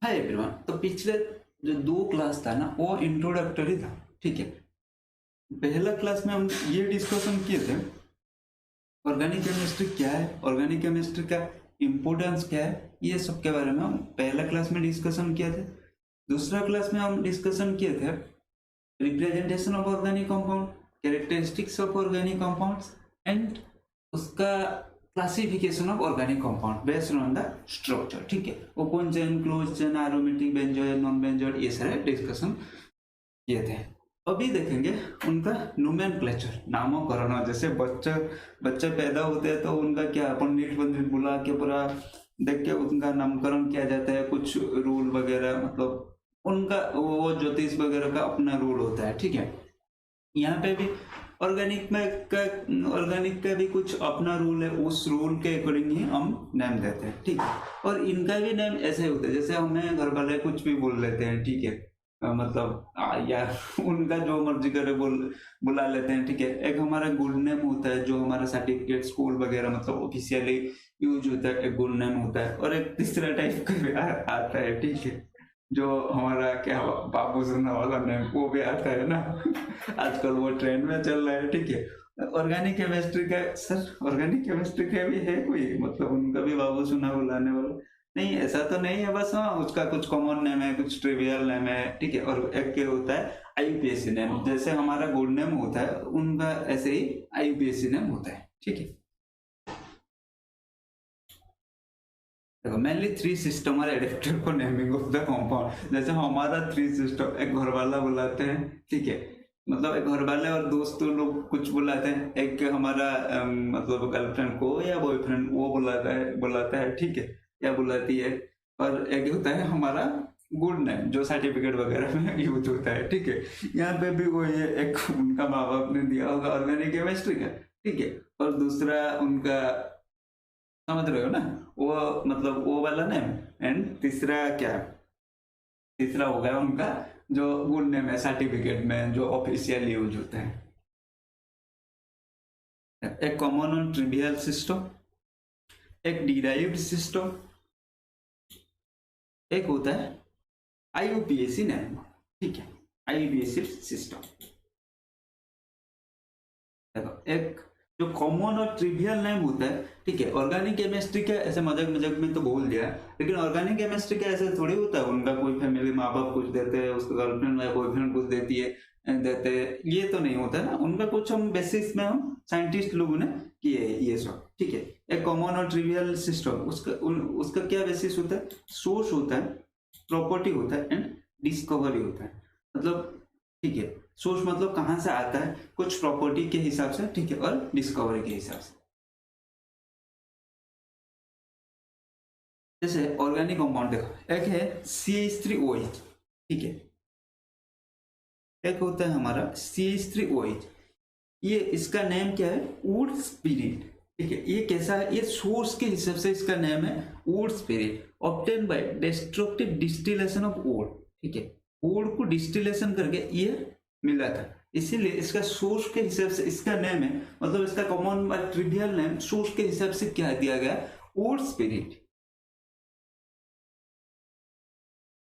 Hi everyone. तो पिछले जो 2 क्लास था ना वो इंट्रोडक्टरी था। ठीक है, पहला क्लास में हम ये डिस्कशन किए थे ऑर्गेनिक केमिस्ट्री क्या है, ऑर्गेनिक केमिस्ट्री का इम्पोर्टेंस क्या है, ये सब के बारे में हम पहला क्लास में डिस्कशन किए थे। दूसरा क्लास में हम डिस्कशन किए थे representation of organic compound, characteristics of organic compounds and उसका classification of organic compound based on the structure. ठीक है, open chain, close chain, aromatic, benzoic, non benzoic, ये सारे डिस्कशन किए थे। अभी देखेंगे उनका नोमेनक्लेचर, नामकरण। जैसे बच्चे बच्चे पैदा होते हैं तो उनका क्या पंडित पंडित बुला के पूरा देख के उनका नामकरण किया जाता है, कुछ रूल वगैरह, मतलब उनका वो ज्योतिष वगैरह का अपना रूल होता है। ठीक है, यहाँ पे भी ऑर्गेनिक का भी कुछ अपना रूल है, उस रूल के अकॉर्डिंग ही हम नेम देते हैं। ठीक है, और इनका भी नेम ऐसे होता है जैसे हमें घर वाले कुछ भी बोल लेते हैं। ठीक है, मतलब या उनका जो मर्जी करे बुला लेते हैं। ठीक है, एक हमारा गुड नेम होता है जो हमारा सर्टिफिकेट स्कूल वगैरह मतलब ऑफिशियली यूज होता है, एक गुड नेम होता है। और एक तीसरा टाइप का भी आता है। ठीक है, जो हमारा क्या बाबू सुनने वाला नेम वो भी आता है ना। आजकल वो ट्रेंड में चल रहा है। ठीक है, ऑर्गेनिक केमिस्ट्री का सर, ऑर्गेनिक केमिस्ट्री का भी है कोई, मतलब उनका भी बाबू सुना बुलाने वाला नहीं, ऐसा तो नहीं है। बस हाँ, उसका कुछ कॉमन नेम है, कुछ ट्रिवियल नेम है। ठीक है, और एक के होता है आईयूपीएसी नेम, जैसे हमारा गुड नेम होता है उनका ऐसे ही आईयूपीएसी नेम होता है। ठीक है, देखो mainly 3 system are adapted for naming of the compound. जैसे हमारा 3 सिस्टम, एक घर वाला बुलाते हैं। ठीक है, मतलब एक घर वाले और दोस्तों लोग कुछ बुलाते हैं, एक हमारा मतलब गर्लफ्रेंड को या बॉयफ्रेंड वो बुलाता है। ठीक है, या बुलाती है। और एक होता है हमारा गुड नेम जो सर्टिफिकेट वगैरह में यूज होता है। ठीक है, यहाँ पे भी वो ये एक उनका माँ बाप ने दिया होगा ऑर्गेनिक केमिस्ट्री का। ठीक है, और दूसरा उनका, समझ रहे हो ना, वो मतलब वो वाला नेम। एंड तीसरा क्या है, तीसरा हो गया उनका जो गुड नेम है सर्टिफिकेट में जो ऑफिशियल यूज होता है। एक कॉमन और ट्रिवियल सिस्टम, एक डिराइव्ड सिस्टम, एक होता है आईयूपीएसी नेम। ठीक है, आईयूपीएसी सिस्टम। देखो एक जो कॉमन और ट्रिवियल नेम होता है। ठीक है, ऑर्गेनिक केमिस्ट्री का ऐसे मजाक मजाक में तो बोल दिया, लेकिन ऑर्गेनिक केमिस्ट्री का ऐसे थोड़ी होता है उनका कोई फैमिली माँ बाप कुछ देते हैं, उसका गर्लफ्रेंड या बॉयफ्रेंड कुछ देते हैं, ये तो नहीं होता है ना। उनका कुछ हम बेसिस में हम साइंटिस्ट लोगों ने किए ये सब। ठीक है, एक कॉमन और ट्रिवियल सिस्टम, उसका क्या बेसिस होता है, सोर्स होता है, प्रॉपर्टी होता है एंड डिस्कवरी होता है। मतलब ठीक है, सोर्स मतलब कहां से आता है, कुछ प्रॉपर्टी के हिसाब से। ठीक है, और डिस्कवरी के हिसाब से। जैसे ऑर्गेनिक कंपाउंड देखो, एक है CH3OH। ठीक है, एक होता है हमारा CH3OH। ये इसका नेम क्या है, वुड स्पिरिट। ठीक है, ये कैसा है, ये सोर्स के हिसाब से इसका नेम है would spirit, obtain bye destructive distillation of would. ठीक है, वुड को डिस्टिलेशन करके ये मिला था, इसीलिए इसका सोर्स के हिसाब से इसका नेम है। मतलब इसका कॉमन ट्रिवियल नेम सोर्स के हिसाब से क्या दिया गया, would spirit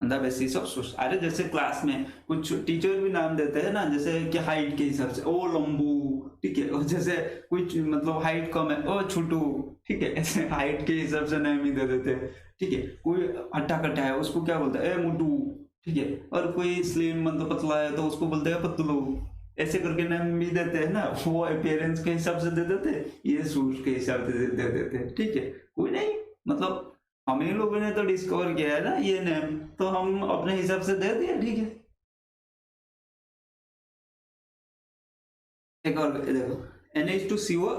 the basis of source. अरे जैसे क्लास में कुछ टीचर भी नाम देते हैं ना, जैसे कि हाइट के हिसाब से ओ लंबू। ठीक है, और जैसे कुछ मतलब हाइट कम है ओ छोटू। ठीक है, ऐसे हाइट के हिसाब से नाम ही दे देते हैं। ठीक है, कोई हट्टा कट्टा है उसको क्या बोलते हैं, ए मोटू। ठीक है, और कोई स्लिम मतलब पतला है तो उसको बोलते हैं पतलू। ऐसे करके नाम भी देते हैं ना, वो अपियरेंस के हिसाब से दे देते हैं, ये सोर्स के हिसाब से दे देते हैं। ठीक है, कोई नहीं, मतलब हम ही लोगों ने तो डिस्कवर किया है ना ये नेम, तो हम अपने हिसाब से दे दिए। ठीक है, एक और देखो NH2CO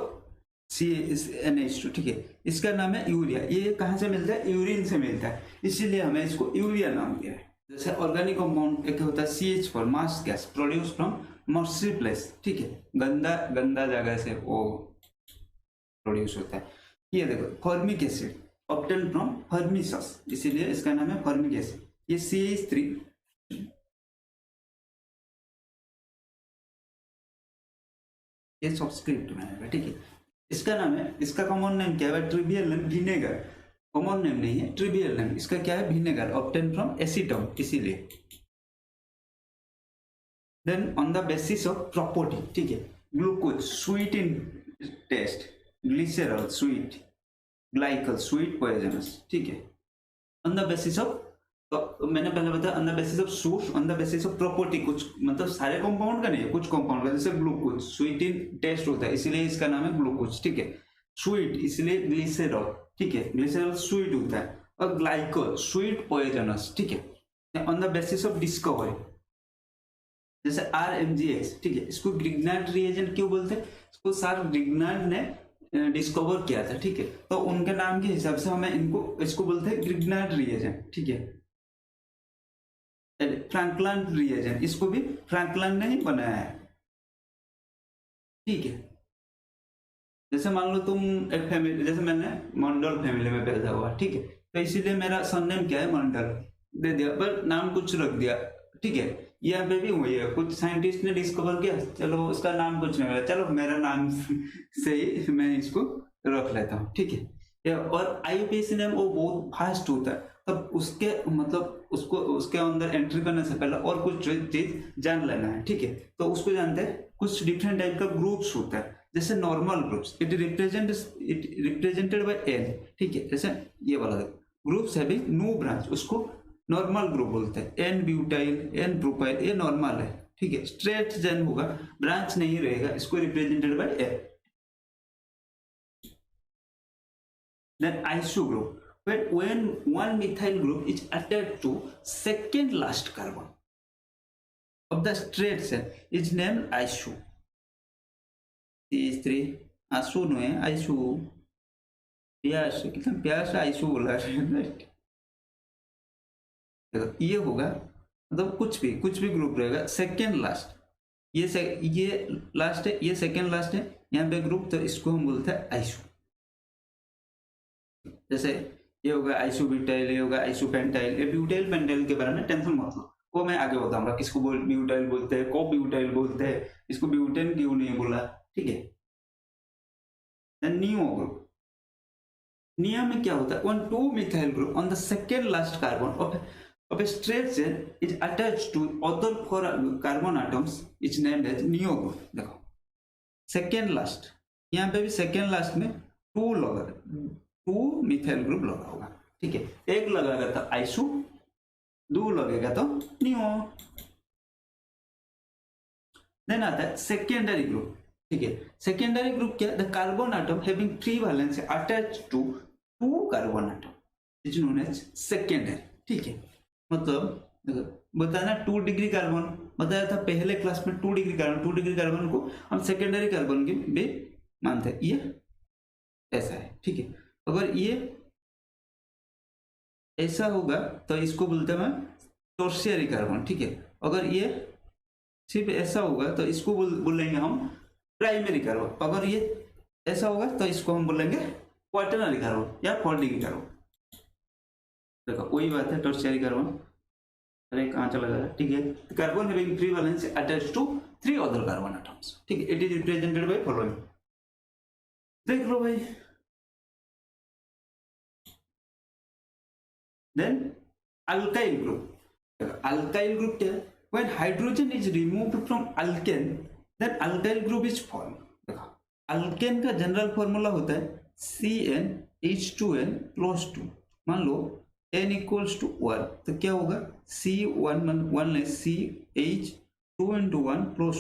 NH2। ठीक है, इसका नाम है यूरिया। ये कहाँ से मिलता है, यूरिन से मिलता है, इसीलिए हमें इसको यूरिया नाम दिया है। जैसे ऑर्गेनिक कंपाउंड एक होता है CH4 mass gas produce from mercy place. ठीक है, गंदा गंदा जगह से वो प्रोड्यूस होता है। ये देखो फॉर्मिक एसिड ऑब्टेन फ्रॉम फर्मिसस, इसीलिए इसका नाम है फॉर्मिक एसिड। ये CH3, ये सब्सक्रिप्ट में आएगा। ठीक है, इसका नाम है, इसका कॉमन नेम क्या है, trivial name vinegar. Common name नहीं है, ट्रिवियल नेम। इसका क्या है, विनेगर ऑब्टेन फ्रॉम एसीटोन, इसीलिए। Then on the basis of property, ठीक है, glucose sweet in taste, glycerol sweet, glycol sweet, poisonous, ठीक है। ऑन द बेसिस ऑफ, तो मैंने पहले बताया on the basis of source, on the basis of property, कुछ मतलब सारे कंपाउंड का नहीं है, कुछ कंपाउंड का, जैसे ग्लूकोज स्वीट इन टेस्ट होता है इसलिए इसका नाम है ग्लूकोज, ठीक है। स्वीट इसलिए ग्लिसरॉल, ठीक है, ग्लिसरॉल स्वीट होता है। और ग्लाइकोल स्वीट, पॉइजनस, ठीक है। On the basis of discovery, जैसे RMGX, ठीक है, इसको ग्रिग्नार्ड रिएजेंट क्यों बोलते हैं, इसको सर ग्रिग्नार्ड ने डिस्कवर किया था, ठीक है। तो उनके नाम के हिसाब से हमें इसको बोलते हैं ग्रिग्नार्ड रिएजेंट, ठीक है। फ्रैंकलैंड रिएजेंट, इसको भी फ्रैंकलैंड ने ही बनाया है, ठीक है। जैसे मान लो तुम एक फैमिली, जैसे मैंने मंडल फैमिली में पैदा हुआ, ठीक है, तो इसीलिए मेरा सरनेम क्या है, मंडल दे दिया, पर नाम कुछ रख दिया, ठीक है। यहाँ पे भी वही है, कुछ साइंटिस्ट ने डिस्कवर किया, चलो उसका नाम कुछ नहीं मिला, चलो मेरा नाम से ही मैं इसको रख लेता हूँ, ठीक है। और IUPAC नेम वो बहुत फास्ट होता है, तब उसके मतलब उसको उसके अंदर एंट्री करने से पहले और कुछ चीज जान लेना है, ठीक है। तो उसको जानते हैं, कुछ डिफरेंट टाइप का ग्रुप्स होता है, जैसे normal groups, it represented by N, ठीक है। जैसे ये वाला ग्रुप्स है भी नो ब्रांच, उसको नॉर्मल ग्रुप बोलते हैं। N ब्यूटाइल, N प्रोपाइल, ये नॉर्मल है, ठीक है। स्ट्रेट चेन होगा, ब्रांच नहीं रहेगा, इसको represented by N। Then iso group, when one methyl group is attached to second last carbon of the straight chain is named iso। CH3 आसो no है, आइसो, प्यास, कितना प्यास आइसो बोला है, ये होगा मतलब कुछ भी ग्रुप रहेगा सेकेंड लास्ट, ये लास्ट है, ये सेकेंड लास्ट है, यहाँ पे ग्रुप, तो इसको हम बोलते हैं आइसो। जैसे ये होगा आइसोब्यूटाइल, ये होगा आइसोपेंटाइल। ये ब्यूटाइल पेंटाइल के बारे में टेंशन मत लो, वो मैं आगे बताऊंगा, किसको ब्यूटाइल बोलते हैं, को ब्यूटाइल बोलते हैं, इसको ब्यूटेन क्यों नहीं बोला, ठीक है। नियो ग्रुप, निया में क्या होता है, one two methyl group on the second last carbon of a straight chain is attached to other four carbon atoms is named as neo group। देखो सेकेंड लास्ट, यहाँ पे भी सेकेंड लास्ट में टू मिथाइल ग्रुप लगा होगा, ठीक है। एक लगेगा तो आइसो, दो लगेगा तो नियो। देन आता है सेकेंडरी ग्रुप, ठीक है। सेकेंडरी ग्रुप क्या, the carbon atom having free valence attached to two carbon atom is known as secondary, ठीक है। मतलब बताना 2 डिग्री कार्बन बताया था पहले क्लास में, 2 डिग्री कार्बन, 2 डिग्री कार्बन को हम सेकेंडरी कार्बन के भी मानते हैं, ये ऐसा है, ठीक है। अगर ये ऐसा होगा तो इसको बोलते हैं टर्शियरी कार्बन, ठीक है। अगर ये सिर्फ ऐसा होगा तो इसको बोलेंगे हम प्राइमरी कार्बन। अगर ये ऐसा होगा तो इसको हम बोलेंगे क्वाटरनरी कार्बन या 4 डिग्री कार्बन। देखो वही बात है, टर्शियरी कार्बन, अरे कहाँ चला गया, ठीक है। Carbon having free valence attached to 3 other carbon atoms, ठीक है। It is represented by following, देख लो भाई। Then alkyl group, alkyl group क्या है, when hydrogen is removed from alkane then alkyl group is form. देखो अल्केन का general formula होता है CnH2n+2। मान लो n इक्वल्स टू 1 तो क्या होगा, C1 ले CH2 × 1 + 2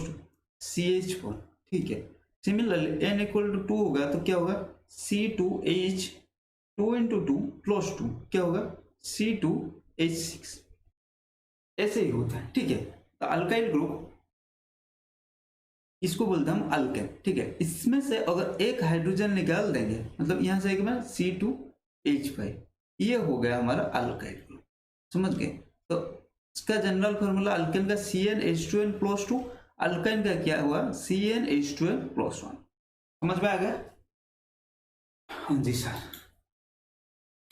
CH4, ठीक है। सिमिलरली n इक्वल टू 2 होगा तो क्या होगा, C2H2 × 2 + 2 क्या होगा, C2H6। ऐसे ही होता है, ठीक है। तो अल्काइल ग्रुप इसको बोलते हैं हम अल्केन, ठीक है। इसमें से अगर एक हाइड्रोजन निकाल देंगे, मतलब यहां से एक बार C2H5, ये हो गया हमारा अल्काइल ग्रुप, समझ गए। तो इसका जनरल फॉर्मूला अल्केन का CnH2n+2, अल्काइन का क्या हुआ CnH2n+1। समझ में आ गया? हाँ जी सर,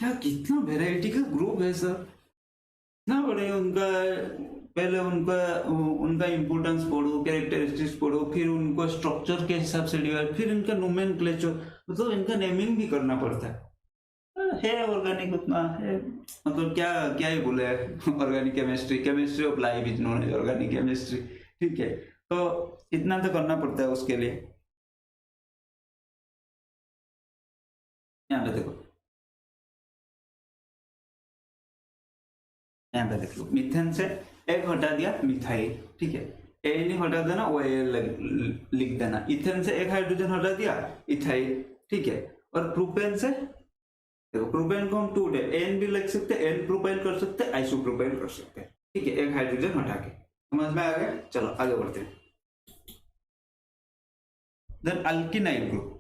क्या कितना वेराइटी का ग्रुप है सर, ना बड़े उनका पहले उनका इंपोर्टेंस पढ़ो, कैरेक्टरिस्टिक्स पढ़ो, फिर उनको स्ट्रक्चर के हिसाब से डिवाइड, फिर इनका नोमेनक्लेचर, मतलब इनका नेमिंग भी करना पड़ता है। है ऑर्गेनिक उतना है, मतलब क्या क्या ही बोले organic chemistry, chemistry of life is known as organic chemistry, ठीक है। तो इतना तो करना पड़ता है उसके लिए। यहाँ पे देखो, यहाँ पे देख लो, मीथेन से एक हटा दिया मिथाइल, ठीक है, ए नहीं हटा देना, वो ए लिख देना। इथेन से एक हाइड्रोजन हटा दिया, इथाइल, ठीक है। और प्रोपेन से देखो, प्रोपेन को हम 2 एन भी लिख सकते हैं, एन प्रोपाइल कर सकते हैं, आइसोप्रोपाइल कर सकते हैं, ठीक है, एक हाइड्रोजन हटा के। समझ में आ गया? चलो आगे बढ़ते हैं। देन अल्किनाइल ग्रुप,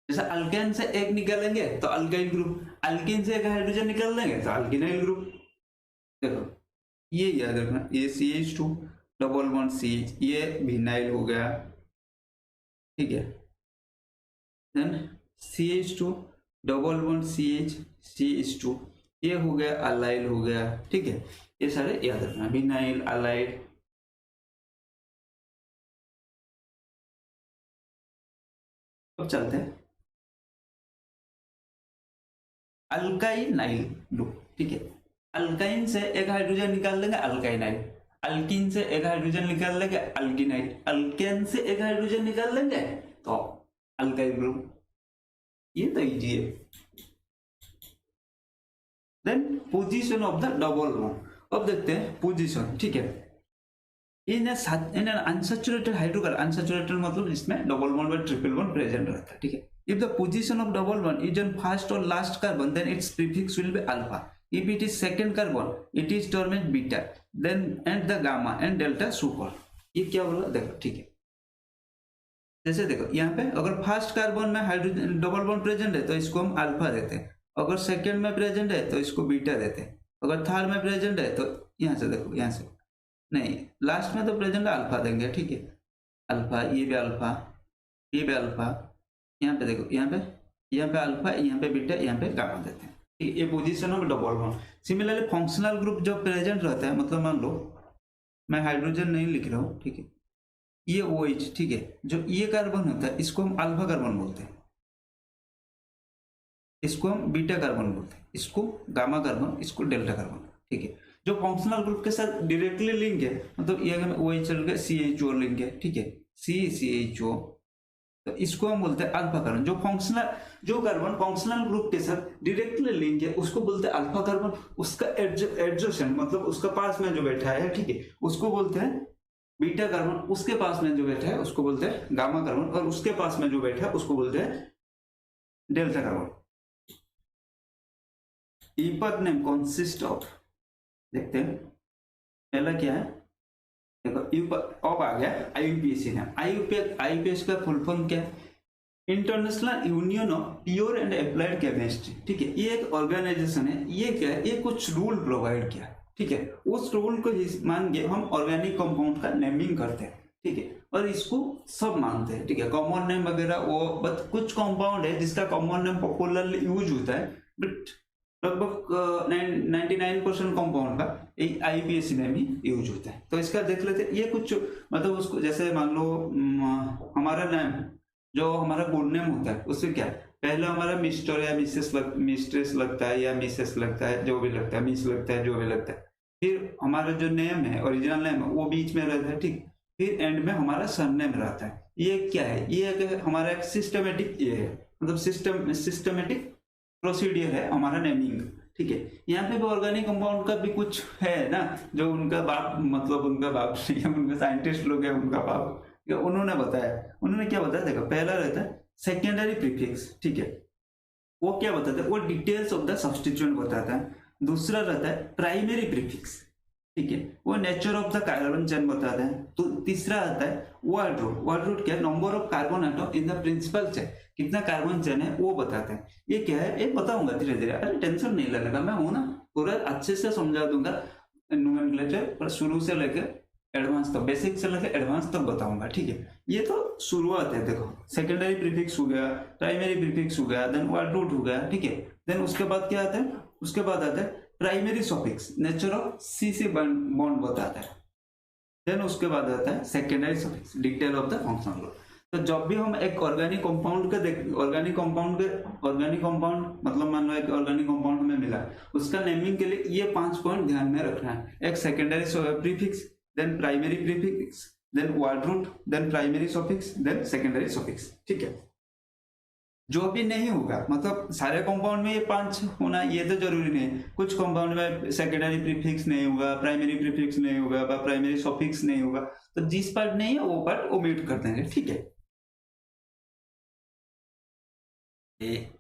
जैसे अल्केन से एक निकालेंगे तो अल्काइल ग्रुप, अल्किन से एक हाइड्रोजन निकाल लेंगे तो अल्किनाइल ग्रुप। देखो ये याद रखना, ये CH2 डबल बॉन्ड CH, ये विनाइल हो गया, ठीक है। Then CH2 double bond CH, CH2, ये हो गया अलाइल हो गया, ठीक है। ये सारे याद रखना, विनाइल, अलाइल। अब चलते हैं अल्काइनाइल ग्रुप, ठीक है। अल्काइन से एक हाइड्रोजन निकाल लेंगे, अल्काइनाइल। अल्किन से एक हाइड्रोजन निकाल लेंगे, अल्किनाइल। अल्केन से एक हाइड्रोजन निकाल लेंगे तो अल्काइल ग्रुप। ये तो इजी है। Then position of the double bond, अब देखते हैं पोजीशन, ठीक है। इन अनसैचुरेटेड हाइड्रोकार्बन, अनसैचुरेटेड मतलब इसमें डबल बॉन्ड और ट्रिपल बॉन्ड प्रेजेंट रहता है, ठीक है। If the position of double bond is on first और last carbon, then its prefix will be alpha. If it is second carbon, it is termed as beta, then and the gamma and delta so called। ये क्या बोला देखो, ठीक है। जैसे देखो यहाँ पे अगर फर्स्ट कार्बन में हाइड्रोजन डबल बॉन्ड प्रेजेंट है तो इसको हम अल्फा देते हैं, अगर सेकंड में प्रेजेंट है तो इसको बीटा देते हैं, अगर थर्ड में प्रेजेंट है तो यहाँ से देखो, यहाँ से नहीं, लास्ट में तो प्रेजेंट अल्फा देंगे, ठीक है। अल्फा, ये भी अल्फा, ये भी अल्फा, यहाँ पे देखो, यहाँ पे अल्फा, यहाँ पे बीटा, यहाँ पे गामा देते हैं। ये position of double bond. Similarly functional group जो प्रेजेंट रहता है, मतलब मान लो मैं हाइड्रोजन नहीं लिख रहा हूँ, ठीक है, ये OH, ठीक है, जो ये कार्बन होता है इसको हम अल्फा कार्बन बोलते हैं, इसको हम बीटा कार्बन बोलते हैं, इसको गामा कार्बन, इसको डेल्टा कार्बन, ठीक है। जो फंक्शनल ग्रुप के साथ डायरेक्टली लिंक है, मतलब ये अगर OH चल गया, CHO लिंक है, ठीक है, CHO, तो इसको हम बोलते हैं अल्फा कार्बन। जो कार्बन फंक्शनल ग्रुप के साथ डायरेक्टली लिंक है उसको बोलते हैं अल्फा कार्बन। उसका एडजसेंट मतलब उसका पास में जो बैठा है, ठीक है, उसको बोलते हैं बीटा कार्बन। उसके पास में जो बैठा है उसको बोलते हैं गामा कार्बन, और उसके पास में जो बैठा है उसको बोलते हैं डेल्टा कार्बन। ईपथ नेम कंसिस्ट ऑफ, देखते हैं पहला क्या है, देखो अब आ गया IUPAC है। IUPAC का फुल फॉर्म क्या है? International union of pure and applied chemistry, ठीक है। ये एक ऑर्गेनाइजेशन है। ये क्या है? ये कुछ रूल प्रोवाइड किया, ठीक है। उस रूल को मान के हम ऑर्गेनिक कंपाउंड का नेमिंग करते हैं, ठीक है, और इसको सब मानते हैं, ठीक है। कॉमन नेम वगैरह वो, बट कुछ कंपाउंड है जिसका कॉमन नेम पॉपुलरली यूज होता है, बट लगभग 99% कंपाउंड का IUPAC में भी यूज होता है। तो इसका देख लेते हैं। ये कुछ मतलब उसको, जैसे मान लो हमारा नाम जो हमारा कोड नेम होता है उससे क्या, पहले हमारा मिस्टर या मिस्ट्रेस लगता है, या मिसेस लगता है, जो भी लगता है, मिस लगता है, जो भी लगता है। फिर हमारा जो नेम है, ओरिजिनल नेम है, वो बीच में रहता है, ठीक। फिर एंड में हमारा सरनेम रहता है। ये क्या है? ये हमारा एक सिस्टमेटिक ये है, मतलब सिस्टमेटिक प्रोसीडियर है हमारा नेमिंग, ठीक है। यहाँ पे भी ऑर्गेनिक कंपाउंड का भी कुछ है ना, जो उनका बाप, मतलब उनका बाप उनका साइंटिस्ट लोग है, उनका बाप, उन्होंने बताया। उन्होंने क्या बताया? देखो, पहला रहता है सेकेंडरी प्रीफिक्स, ठीक है, वो क्या बताता है? वो डिटेल्स ऑफ द सब्स्टिट्यूएंट बताता है। दूसरा रहता है प्राइमरी प्रीफिक्स, ठीक है, वो nature of the carbon chain बताता है। तो तीसरा आता है वर्ड रूट। वर्ड रूट क्या है? Number of carbon atom in the principal chain, कितना कार्बन चेन है वो बताते हैं। ये क्या है? ये बताऊंगा धीरे धीरे, अरे टेंशन नहीं लगेगा, मैं हूं ना, पूरा अच्छे से समझा दूंगा नोमेनक्लेचर, पर शुरू से लेकर एडवांस तक, बेसिक से लेकर एडवांस तक बताऊंगा, ठीक है। ये तो शुरुआत है। देखो, सेकेंडरी प्रीफिक्स हो गया, प्राइमरी प्रीफिक्स हो गया, देन वर्ड रूट हो गया, ठीक है। देन उसके बाद क्या आता है? उसके बाद आता है primary suffix, nature of C bond बताता है। देन उसके बाद आता है secondary suffix, detail of the functional group. तो जब भी हम एक ऑर्गेनिक कंपाउंड ऑर्गेनिक कंपाउंड मतलब मान लो एक ऑर्गेनिक कंपाउंड हमें मिला, उसका नेमिंग के लिए ये 5 पॉइंट ध्यान में रखना है। एक secondary prefix, then primary prefix, then word root, then primary suffix, then secondary suffix. ठीक है, जो भी नहीं होगा, मतलब सारे कंपाउंड में ये 5 होना ये तो जरूरी नहीं है। कुछ कंपाउंड में सेकेंडरी प्रीफिक्स नहीं होगा, प्राइमरी प्रीफिक्स नहीं होगा, प्राइमरी सफिक्स नहीं होगा, तो जिस पार्ट नहीं है वो पार्ट ओमिट कर देंगे। ठीक है,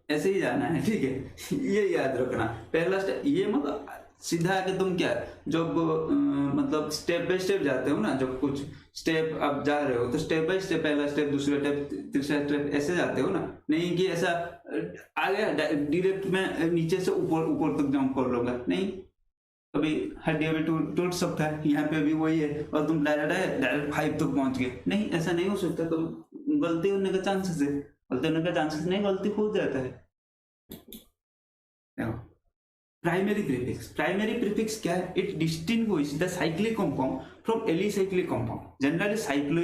ऐसे ही जाना है। ठीक है, ये याद रखना। पहला स्टेप ये मतलब सीधा आके तुम क्या जब मतलब स्टेप बाय स्टेप जाते हो ना, जब कुछ स्टेप आप जा रहे हो तो स्टेप बाय स्टेप, पहला स्टेप, दूसरा स्टेप, तीसरा स्टेप, ऐसे जाते हो ना। नहीं कि ऐसा आ गया डायरेक्ट में नीचे से ऊपर तक जंप कर लूंगा, नहीं। कभी हड्डियां भी टूट सकता है, यहाँ पे भी वही है, और तुम डायरेक्ट 5 तक पहुंच गए, नहीं, ऐसा नहीं हो सकता। तो गलती होने का चांसेस है, गलती होने का चांसेस नहीं, गलती हो जाता है। प्राइमरी प्रीफिक्स क्या है? It distinguish the cyclic compound from alicyclic compound. Generally cyclo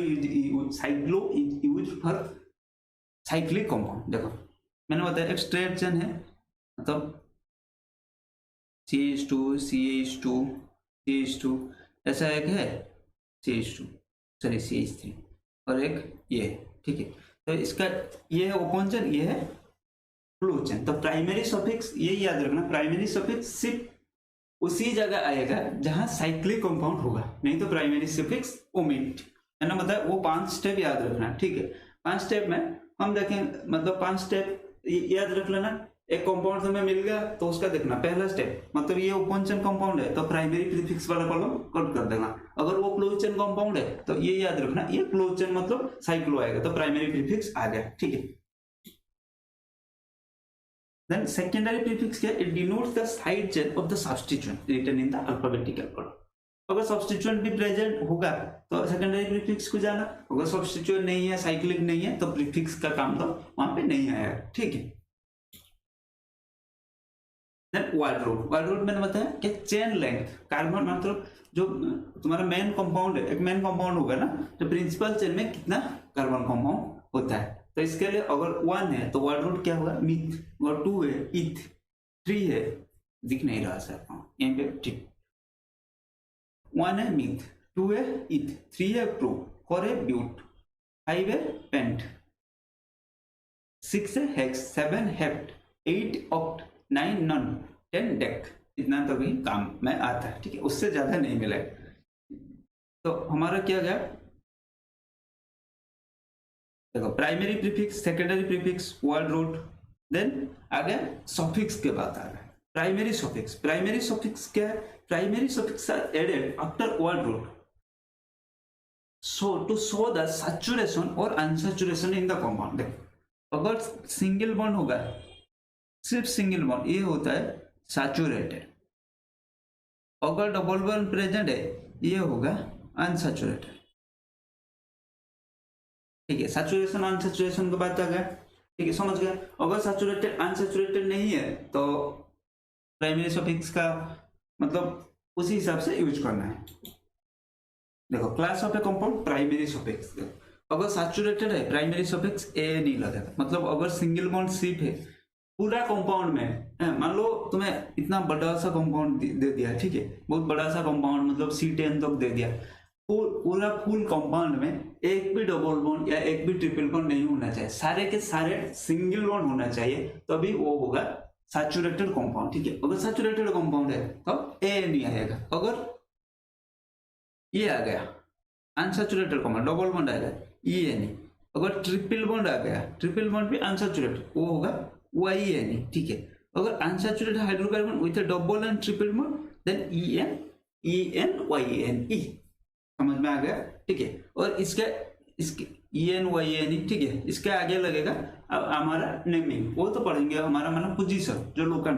is used for cyclic compound. देखो मैंने बताया एक स्ट्रेट चेन है, मतलब CH2 CH2 CH2, ऐसा एक है CH3 और एक ये। ठीक है, तो इसका ये है ओपन चेन, ये है क्लोज चेन। तो प्राइमरी सफिक्स ये याद रखना, प्राइमरी सफिक्स सिर्फ उसी जगह आएगा जहां साइक्लिक कंपाउंड होगा, नहीं तो प्राइमरी सफिक्स ओमिट है ना। मतलब वो 5 स्टेप याद रखना। ठीक है, 5 स्टेप में हम देखें, मतलब 5 स्टेप याद रख लेना। एक कंपाउंड हमें मिल गया तो उसका देखना पहला स्टेप, मतलब ये ओपन चेन कंपाउंड है तो प्राइमरी प्रीफिक्स वाला कॉलम कट कर देना। अगर वो क्लोज चेन कंपाउंड है तो ये याद रखना, ये क्लोज चेन मतलब साइक्लो आएगा, तो प्राइमरी प्रीफिक्स आ गया। ठीक है, then secondary prefix क्या? It denotes the side chain of the substituent written in the alphabetical order. अगर सब्स्टिट्यूएंट भी प्रेजेंट होगा तो सेकेंडरी प्रीफिक्स को जाना, अगर सब्स्टिट्यूएंट नहीं है, साइक्लिक नहीं है, तो प्रीफिक्स का काम तो वहां पे नहीं आएगा। ठीक है, देन वर्ड रूट मैंने बताया कि चेन लेंथ, कार्बन मतलब जो तुम्हारा मेन कंपाउंड है, एक मेन कंपाउंड होगा ना, तो प्रिंसिपल चेन में कितना कार्बन कंपाउंड होता है। तो इसके लिए अगर 1 है तो वर्ड रूट क्या होगा? मिथ। अगर 2 है इथ, 3 है, दिख नहीं रहा सर यहाँ पे, ठीक, 1 है मिथ, 2 है इथ, 3 है प्रो, 4 है ब्यूट, 5 है पेंट, 6 है hex, 7 hept, 8 oct, 9 non, 10 dec. इतना तो भी काम में आता है। ठीक है, उससे ज्यादा नहीं मिला। तो हमारा क्या गया? देखो primary prefix, secondary prefix, word root, then आ गया सफिक्स के बाद आ गया प्राइमरी सफिक्स। प्राइमरी सफिक्स क्या है? Primary suffix are added after word root so to show the saturation or unsaturation in the compound। देखो अगर सिंगल बॉन्ड होगा, सिर्फ सिंगल बॉन्ड, ये होता है सैचुरेटेड। अगर डबल बॉन्ड प्रेजेंट है, ये होगा अनसैचुरेटेड। ठीक है, सैचुरेशन अनसैचुरेशन की बात आ गया। ठीक है, समझ गया। अगर सैचुरेटेड अनसैचुरेटेड नहीं है तो प्राइमरी सफिक्स का मतलब उसी हिसाब से यूज करना है। देखो class of A compound primary suffix, अगर सैचुरेटेड है प्राइमरी सफिक्स ए नहीं लगेगा। मतलब अगर सिंगल बॉन्ड सिर्फ है पूरा कंपाउंड में, मान लो तुम्हें इतना बड़ा सा कंपाउंड दे दिया, ठीक है, बहुत बड़ा सा कंपाउंड, मतलब C10 तक दे दिया, पूरा फुल कंपाउंड में एक भी डबल बॉन्ड या एक भी ट्रिपल बॉन्ड नहीं होना चाहिए, सारे के सारे सिंगल बॉन्ड होना चाहिए, तभी वो होगा सैचुरेटेड कंपाउंड। ठीक है, अगर सैचुरेटेड कंपाउंड है तब ए नहीं आएगा। अगर ये आ गया अनसैचुरेटेड कंपाउंड, डबल बॉन्ड आएगा, ये नहीं। अगर ट्रिपल बॉन्ड आ गया, ट्रिपल बॉन्ड भी अनसैचुरेटेड, वो होगा YN। ठीक है, अगर unsaturated hydrocarbon with double and triple bond, then EN समझ में आ गया। ठीक है, और इसके EN ठीक है, इसके आगे लगेगा अब हमारा नेमिंग, वो तो पढ़ेंगे हमारा मतलब पोजीशन जो लोकल